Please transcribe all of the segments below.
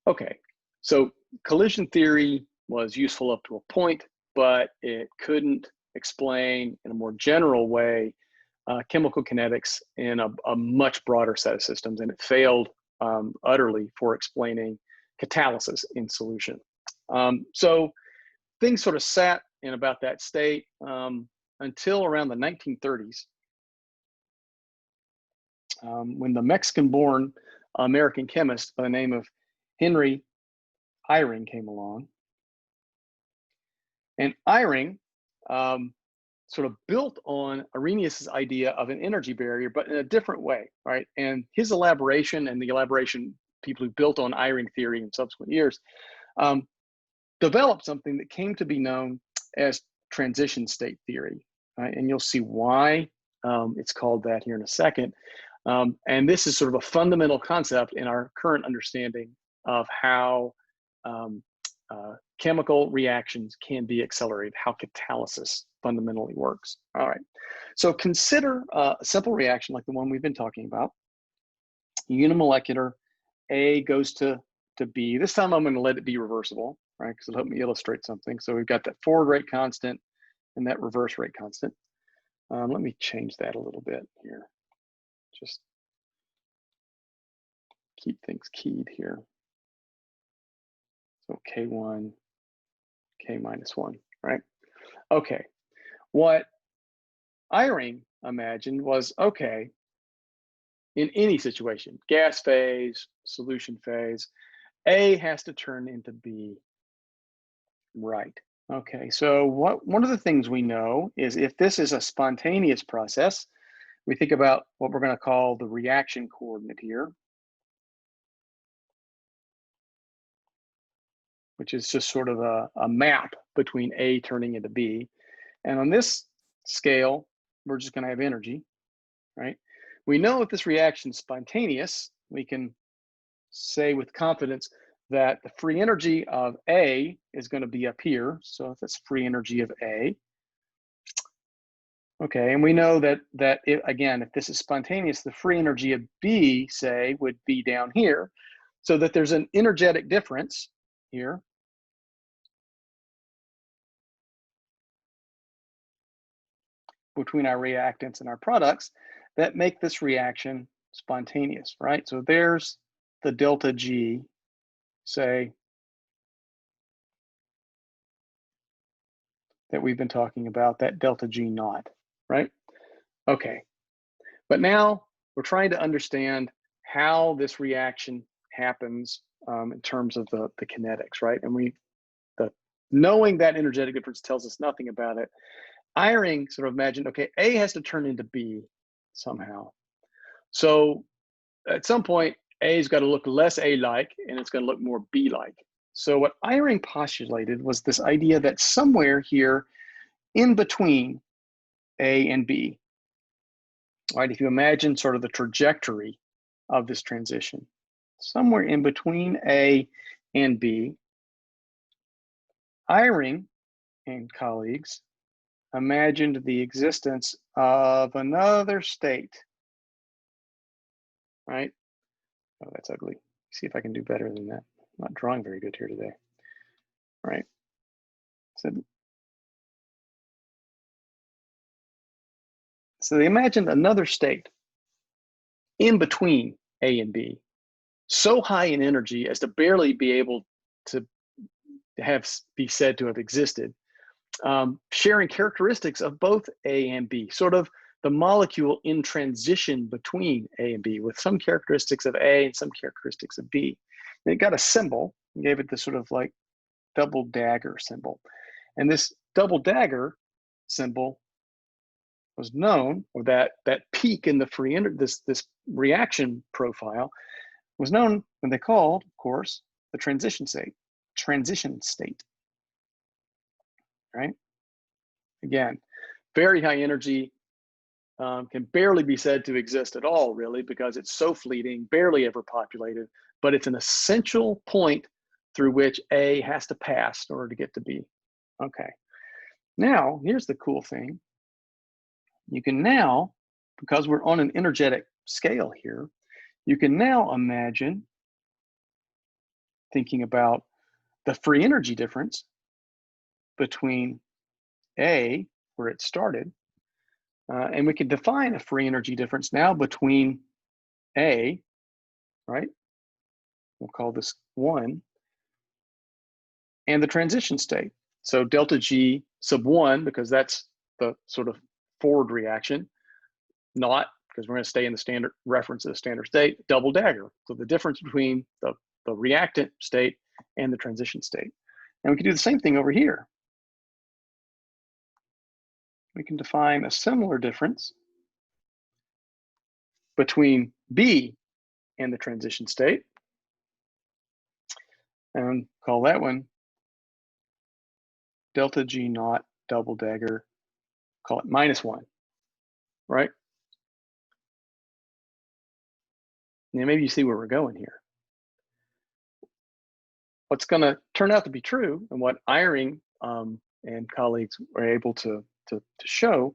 Okay, so collision theory was useful up to a point, but it couldn't explain in a more general way chemical kinetics in a much broader set of systems, and it failed utterly for explaining catalysis in solution. So things sort of sat in about that state until around the 1930s, when the Mexican-born American chemist by the name of Henry Eyring came along. And Eyring sort of built on Arrhenius's idea of an energy barrier, but in a different way, right? And his elaboration and the elaboration people who built on Eyring theory in subsequent years developed something that came to be known as transition state theory, right? And you'll see why it's called that here in a second. And this is sort of a fundamental concept in our current understanding of how chemical reactions can be accelerated, how catalysis fundamentally works. All right, so consider a simple reaction like the one we've been talking about. Unimolecular, A goes to B. This time I'm going to let it be reversible, right, because it'll help me illustrate something. So we've got that forward rate constant and that reverse rate constant. Let me change that a little bit here. Just keep things keyed here. So K1, K minus 1, right? Okay, what Eyring imagined was, okay, in any situation, gas phase, solution phase, A has to turn into B, right? Okay, so one of the things we know is if this is a spontaneous process, we think about what we're going to call the reaction coordinate here, which is just sort of a map between A turning into B. And on this scale, we're just going to have energy, right? We know if this reaction is spontaneous, we can say with confidence that the free energy of A is going to be up here. So if that's free energy of A. Okay, and we know that again, if this is spontaneous, the free energy of B, say, would be down here. So that there's an energetic difference here. Between our reactants and our products that make this reaction spontaneous, right? So there's the delta G, say, that we've been talking about, that delta G naught, right? Okay, but now we're trying to understand how this reaction happens in terms of the kinetics, right? And knowing that energetic difference tells us nothing about it. Eyring sort of imagined, okay, A has to turn into B somehow. So at some point, A's got to look less A-like, and it's going to look more B-like. So what Eyring postulated was this idea that somewhere here in between A and B, right, if you imagine sort of the trajectory of this transition, somewhere in between A and B, Eyring and colleagues imagined the existence of another state, right? Oh, that's ugly. See if I can do better than that. I'm not drawing very good here today, right? So they imagined another state in between A and B, so high in energy as to barely be able to be said to have existed, sharing characteristics of both A and B, sort of the molecule in transition between A and B, with some characteristics of A and some characteristics of B. And it got a symbol, and gave it this sort of like double dagger symbol. And this double dagger symbol was known, or that peak in the free energy, this reaction profile was known when they called, of course, the transition state. Right? Again, very high energy, can barely be said to exist at all, really, because it's so fleeting, barely ever populated, but it's an essential point through which A has to pass in order to get to B. Okay, now here's the cool thing. You can now, because we're on an energetic scale here, you can now imagine thinking about the free energy difference between A, where it started, and we can define a free energy difference now between A, right? We'll call this 1, and the transition state. So delta G sub 1, because that's the sort of forward reaction, not because we're going to stay in the standard reference of the standard state, double dagger. So the difference between the reactant state and the transition state. And we can do the same thing over here. We can define a similar difference between B and the transition state, and call that one delta G naught double dagger, call it -1, right? Now maybe you see where we're going here. What's going to turn out to be true, and what Eyring and colleagues were able to show,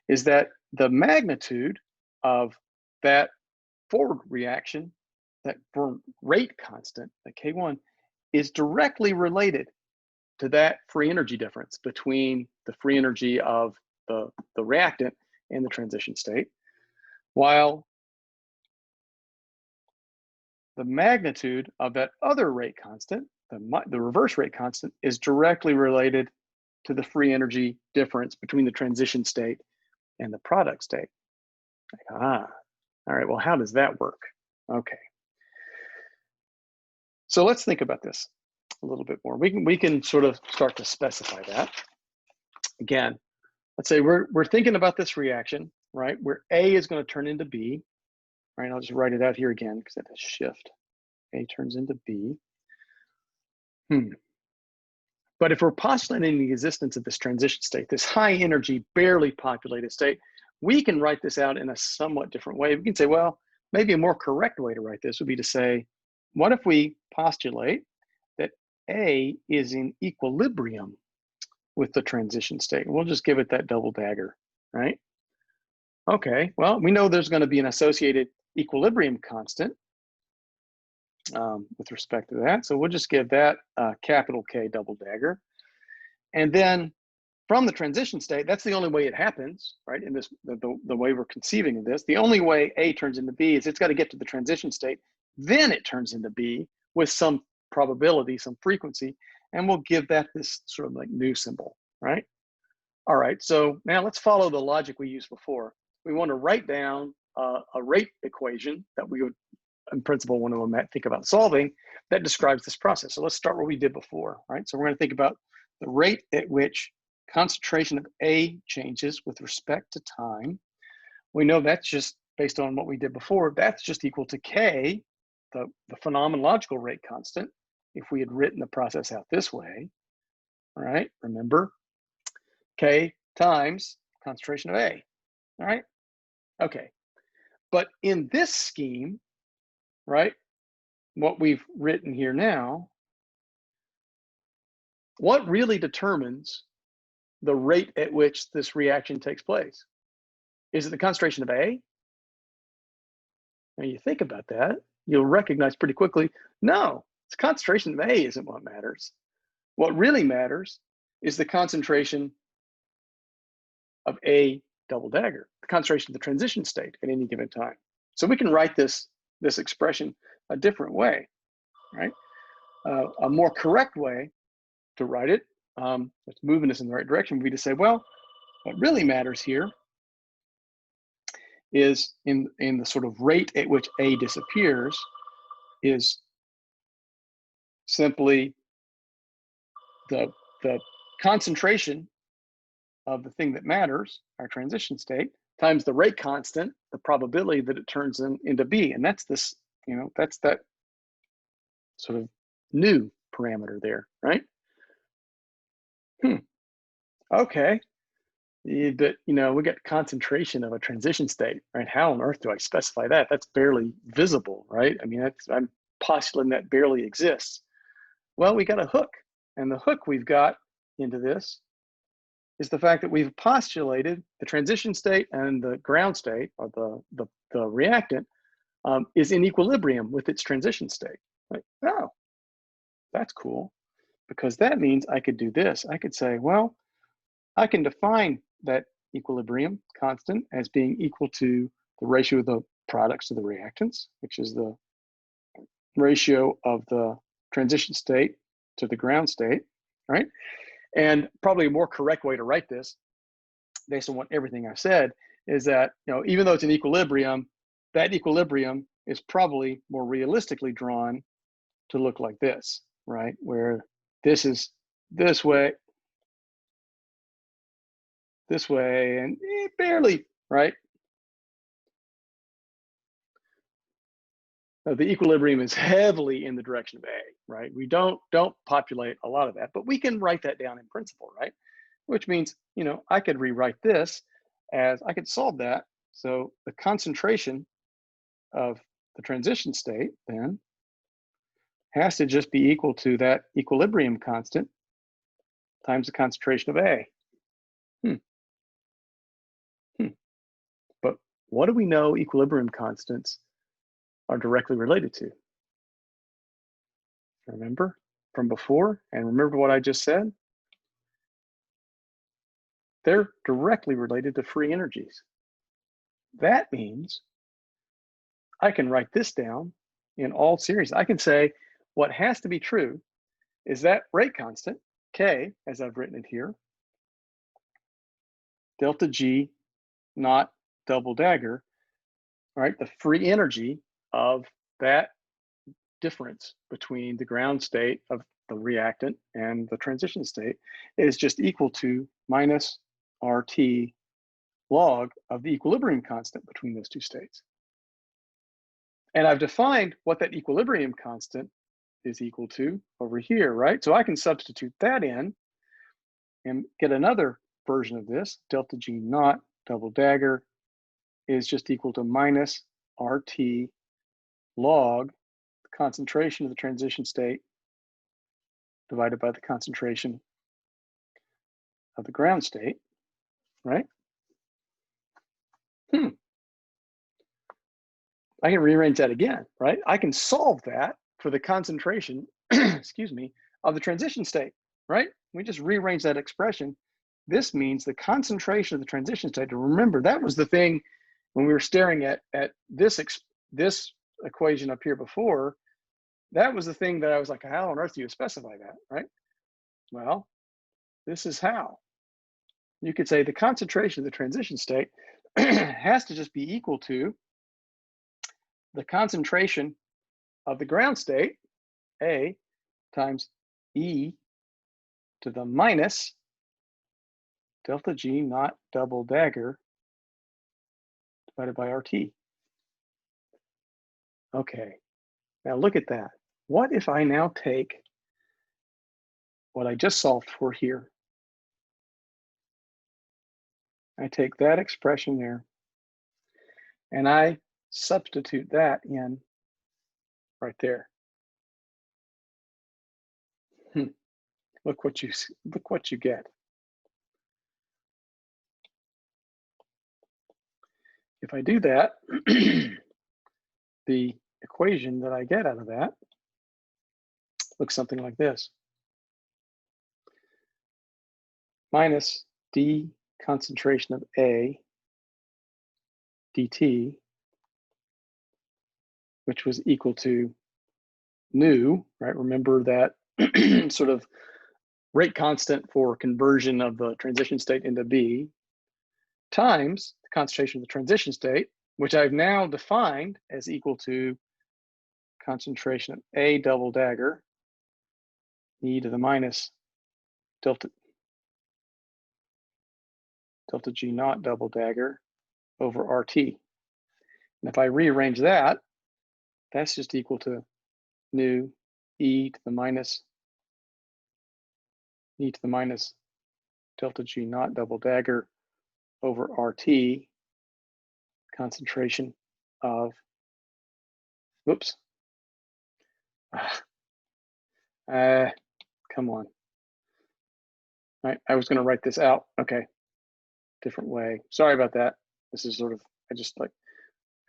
is that the magnitude of that forward reaction, that rate constant, that K1, is directly related to that free energy difference between the free energy of the reactant and the transition state, while the magnitude of that other rate constant, the reverse rate constant, is directly related to the free energy difference between the transition state and the product state. All right, well, how does that work? Okay. So let's think about this a little bit more. We can sort of start to specify that. Again, let's say we're thinking about this reaction, right, where A is going to turn into B, right? I'll just write it out here again because that's a shift. A turns into B. But if we're postulating the existence of this transition state, this high energy, barely populated state, we can write this out in a somewhat different way. We can say, well, maybe a more correct way to write this would be to say, what if we postulate that A is in equilibrium with the transition state? We'll just give it that double dagger, right? Okay, well, we know there's going to be an associated equilibrium constant with respect to that. So we'll just give that capital K double dagger. And then from the transition state, that's the only way it happens, right? In this, the way we're conceiving of this, the only way A turns into B is it's got to get to the transition state. Then it turns into B with some probability, some frequency, and we'll give that this sort of like new symbol, right? All right, so now let's follow the logic we used before. We want to write down a rate equation that we would, in principle, want to think about solving that describes this process. So let's start where we did before, right? So we're going to think about the rate at which concentration of A changes with respect to time. We know that's just based on what we did before, that's just equal to K, the phenomenological rate constant, if we had written the process out this way, all right? Remember, K times concentration of A, all right? Okay, but in this scheme, right, what we've written here now, what really determines the rate at which this reaction takes place? Is it the concentration of A? Now you think about that, you'll recognize pretty quickly, no, it's concentration of A isn't what matters. What really matters is the concentration of A double dagger, the concentration of the transition state at any given time. So we can write this expression a different way, right? A more correct way to write it, that's moving us in the right direction, would be to say, well, what really matters here is in the sort of rate at which A disappears is simply the concentration of the thing that matters, our transition state, times the rate constant, the probability that it turns into B. And that's this, you know, that's that sort of new parameter there, right? Okay. But, you know, we got concentration of a transition state, right? How on earth do I specify that? That's barely visible, right? I mean, I'm postulating that barely exists. Well, we got a hook, and the hook we've got into this is the fact that we've postulated the transition state and the ground state, or the reactant, is in equilibrium with its transition state. Like, oh, that's cool, because that means I could do this. I could say, well, I can define that equilibrium constant as being equal to the ratio of the products of the reactants, which is the ratio of the transition state to the ground state, right? And probably a more correct way to write this, based on what everything I've said, is that, you know, even though it's an equilibrium, that equilibrium is probably more realistically drawn to look like this, right? Where this is this way, and barely, right? The equilibrium is heavily in the direction of A, right? We don't populate a lot of that, but we can write that down in principle, right? Which means, you know, I could rewrite this as, I could solve that. So the concentration of the transition state then has to just be equal to that equilibrium constant times the concentration of A. But what do we know equilibrium constants are directly related to? Remember from before, and remember what I just said? They're directly related to free energies. That means I can write this down in all series. I can say what has to be true is that rate constant, K, as I've written it here, delta G naught double dagger, right? The free energy of that difference between the ground state of the reactant and the transition state is just equal to minus RT log of the equilibrium constant between those two states. And I've defined what that equilibrium constant is equal to over here, right? So I can substitute that in and get another version of this. Delta G naught double dagger is just equal to minus RT log the concentration of the transition state divided by the concentration of the ground state, right? I can rearrange that again, right? I can solve that for the concentration, excuse me, of the transition state, right? We just rearrange that expression. This means the concentration of the transition state. Remember, that was the thing when we were staring at this equation up here before. That was the thing that I was like, how on earth do you specify that, right? Well, this is how. You could say the concentration of the transition state has to just be equal to the concentration of the ground state, A, times E to the minus delta G naught double dagger divided by RT. Okay, now look at that. What if I now take what I just solved for here? I take that expression there and I substitute that in right there. Look what you get. If I do that, the equation that I get out of that looks something like this. Minus D concentration of A dt, which was equal to nu, right? Remember that sort of rate constant for conversion of the transition state into B, times the concentration of the transition state, which I've now defined as equal to concentration of A double dagger, E to the minus delta G naught double dagger over RT. And if I rearrange that, that's just equal to nu E to the minus delta G naught double dagger over RT, concentration of, whoops. Come on. Right, I was gonna write this out. Okay, different way. Sorry about that. This is sort of,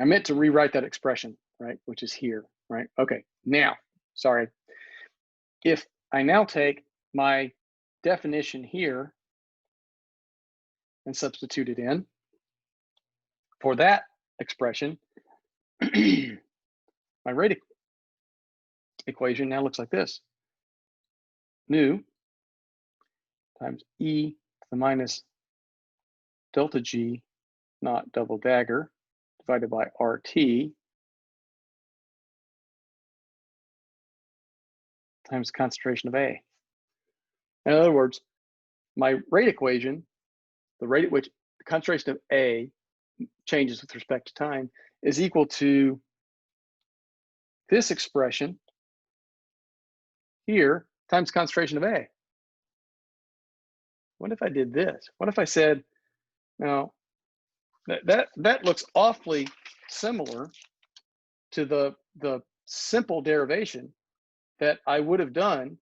I meant to rewrite that expression, right? Which is here, right? Okay, now, sorry. if I now take my definition here and substitute it in for that expression, my rate equation now looks like this. Nu times e to the minus delta G naught double dagger divided by RT times concentration of A. In other words, my rate equation, the rate at which the concentration of A changes with respect to time, is equal to this expression here times concentration of A. What if I did this? What if I said, now that looks awfully similar to the simple derivation that I would have done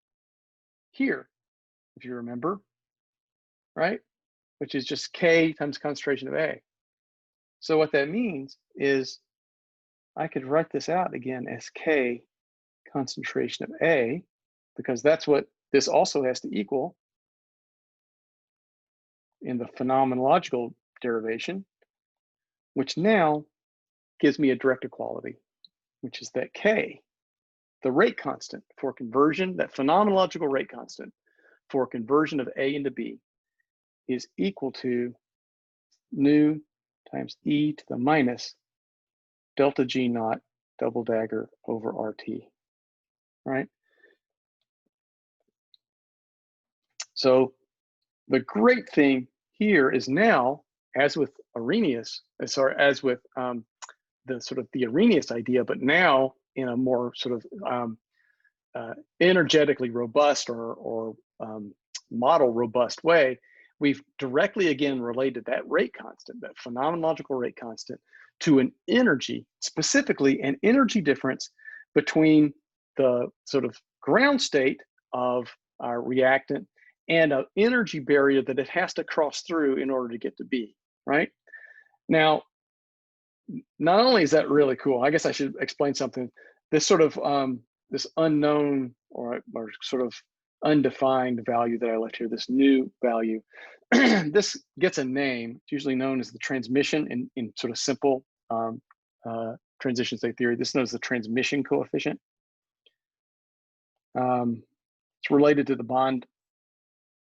here, if you remember, right? Which is just K times concentration of A. So what that means is I could write this out again as K concentration of A, because that's what this also has to equal in the phenomenological derivation, which now gives me a direct equality, which is that K, the rate constant for conversion, that phenomenological rate constant for conversion of A into B, is equal to nu times e to the minus delta G naught double dagger over RT, right? So the great thing here is now, as with Arrhenius, as with the Arrhenius idea, but now in a more sort of energetically robust or model robust way, we've directly again related that rate constant, that phenomenological rate constant, to an energy, specifically an energy difference between the sort of ground state of our reactant and an energy barrier that it has to cross through in order to get to B, right? Now, not only is that really cool, I guess I should explain something. This sort of this unknown or sort of undefined value that I left here, this nu value, this gets a name. It's usually known as the transmission in sort of simple transition state theory. This is known as the transmission coefficient. It's related to the bond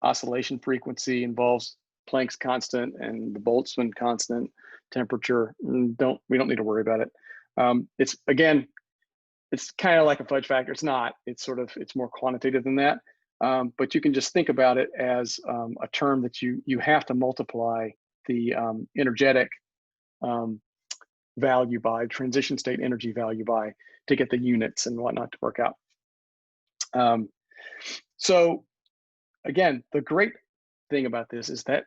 oscillation frequency, involves Planck's constant and the Boltzmann constant, temperature. We don't need to worry about it. It's again, it's kind of like a fudge factor. It's not. It's more quantitative than that. But you can just think about it as a term that you have to multiply the energetic value by, transition state energy value by, to get the units and whatnot to work out. So again, the great thing about this is that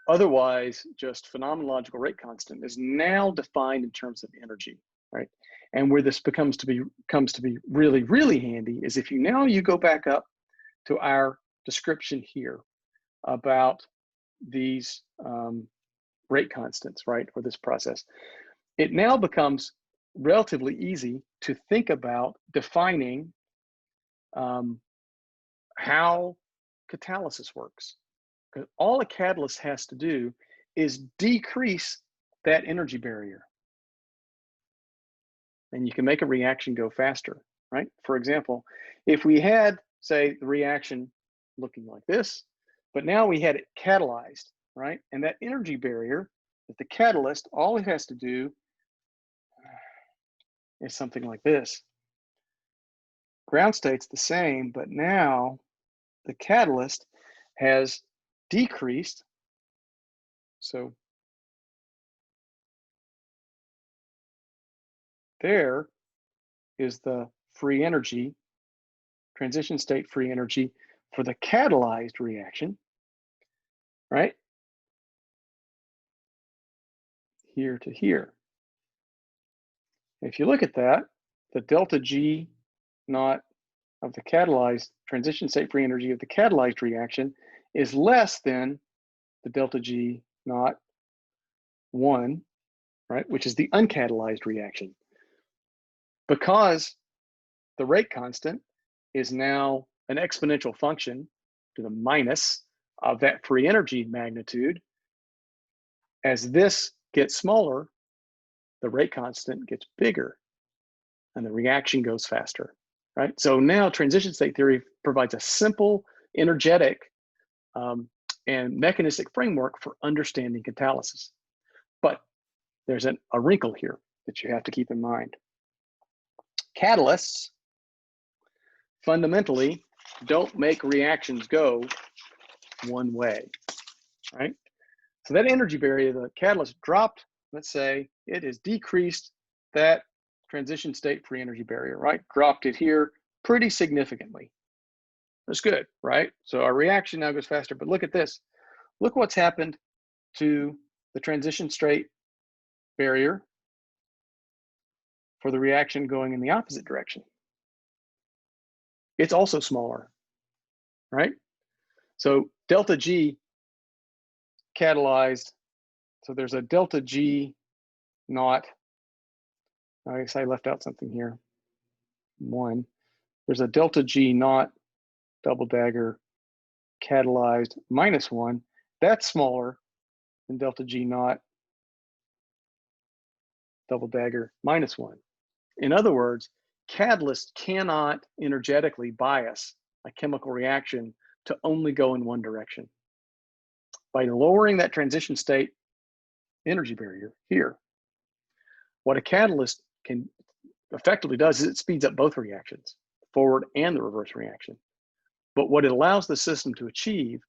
otherwise just phenomenological rate constant is now defined in terms of energy, right? And where this comes to be really, really handy is if you go back up to our description here about these rate constants, right, or this process, it now becomes relatively easy to think about defining how catalysis works. Because all a catalyst has to do is decrease that energy barrier. And you can make a reaction go faster, right? For example, if we had, say, the reaction looking like this, but now we had it catalyzed, right? And that energy barrier, with the catalyst, all it has to do is something like this. Ground state's the same, but now the catalyst has decreased. So there is the free energy, transition state free energy for the catalyzed reaction, right? Here to here. If you look at that, the delta G naught of the catalyzed transition state free energy of the catalyzed reaction is less than the delta G naught 1, right, which is the uncatalyzed reaction. Because the rate constant is now an exponential function to the minus of that free energy magnitude. As this gets smaller, the rate constant gets bigger and the reaction goes faster, right? So now transition state theory provides a simple, energetic, and mechanistic framework for understanding catalysis. But there's a wrinkle here that you have to keep in mind. Catalysts fundamentally don't make reactions go one way, right? So that energy barrier, the catalyst dropped, let's say it has decreased that transition state free energy barrier, right? Dropped it here pretty significantly. That's good, right? So our reaction now goes faster, but look at this. Look what's happened to the transition state barrier for the reaction going in the opposite direction. It's also smaller, right? So delta G catalyzed, so there's a delta G naught, I guess I left out something here, 1. There's a delta G naught double dagger catalyzed -1. That's smaller than delta G naught double dagger -1. In other words, catalysts cannot energetically bias a chemical reaction to only go in one direction. By lowering that transition state energy barrier here, what a catalyst can effectively does is it speeds up both reactions, forward and the reverse reaction. But what it allows the system to achieve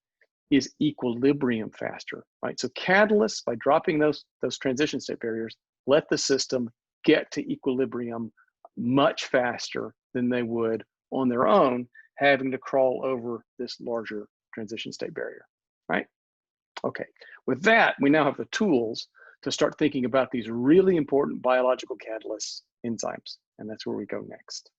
is equilibrium faster, right? So catalysts, by dropping those transition state barriers, let the system get to equilibrium much faster than they would on their own, having to crawl over this larger transition state barrier, right? Okay, with that, we now have the tools to start thinking about these really important biological catalysts, enzymes, and that's where we go next.